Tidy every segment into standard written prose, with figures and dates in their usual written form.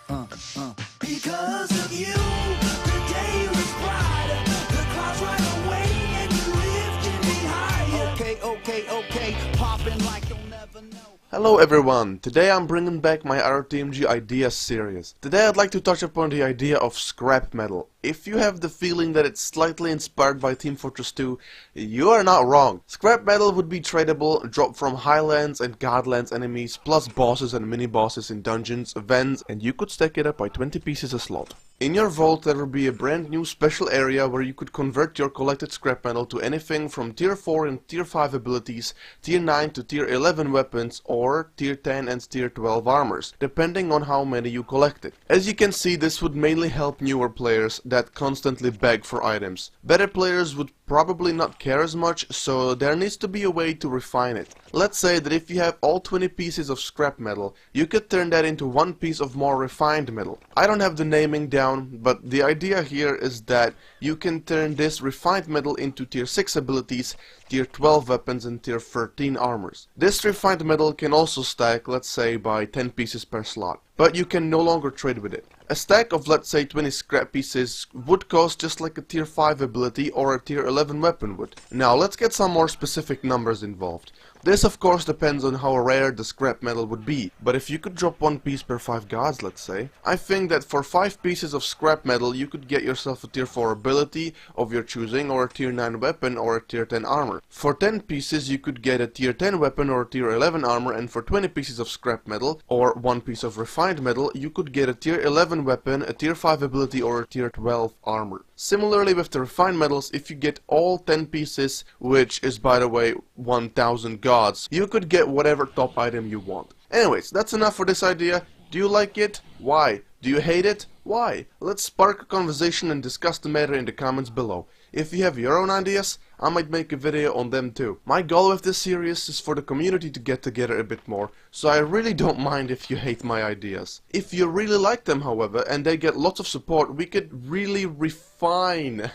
Because of you, the day was brighter. The clouds right away, and you lifted me higher. Okay, popping like you'll never know. Hello everyone, today I'm bringing back my RotMG ideas series. Today I'd like to touch upon the idea of scrap metal. If you have the feeling that it's slightly inspired by Team Fortress 2, you are not wrong. Scrap metal would be tradable, dropped from Highlands and Godlands enemies, plus bosses and mini-bosses in dungeons, events, and you could stack it up by 20 pieces a slot. In your vault there will be a brand new special area where you could convert your collected scrap metal to anything from tier 4 and tier 5 abilities, tier 9 to tier 11 weapons, or tier 10 and tier 12 armors, depending on how many you collected. As you can see, this would mainly help newer players that constantly beg for items. Better players would probably not care as much, so there needs to be a way to refine it. Let's say that if you have all 20 pieces of scrap metal, you could turn that into one piece of more refined metal. I don't have the naming down, but the idea here is that you can turn this refined metal into tier 6 abilities, tier 12 weapons and tier 13 armors. This refined metal can also stack, let's say, by 10 pieces per slot, but you can no longer trade with it. A stack of, let's say, 20 scrap pieces would cost just like a tier 5 ability or a tier 11 weapon would. Now let's get some more specific numbers involved. This of course depends on how rare the scrap metal would be, but if you could drop one piece per 5 gods, let's say, I think that for 5 pieces of scrap metal you could get yourself a tier 4 ability of your choosing, or a tier 9 weapon, or a tier 10 armor. For 10 pieces you could get a tier 10 weapon or a tier 11 armor, and for 20 pieces of scrap metal or 1 piece of refined metal you could get a tier 11 weapon, a tier 5 ability, or a tier 12 armor. Similarly with the refined metals, if you get all 10 pieces, which is by the way 1000 gods, you could get whatever top item you want. Anyways, that's enough for this idea. Do you like it? Why? Do you hate it? Why? Let's spark a conversation and discuss the matter in the comments below. If you have your own ideas, I might make a video on them too. My goal with this series is for the community to get together a bit more, so I really don't mind if you hate my ideas. If you really like them, however, and they get lots of support, we could really refine,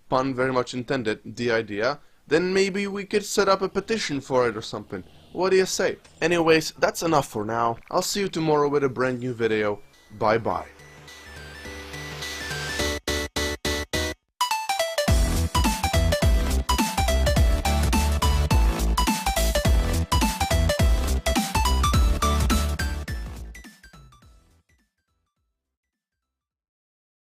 pun very much intended, the idea. Then maybe we could set up a petition for it or something. What do you say? Anyways, that's enough for now. I'll see you tomorrow with a brand new video. Bye bye.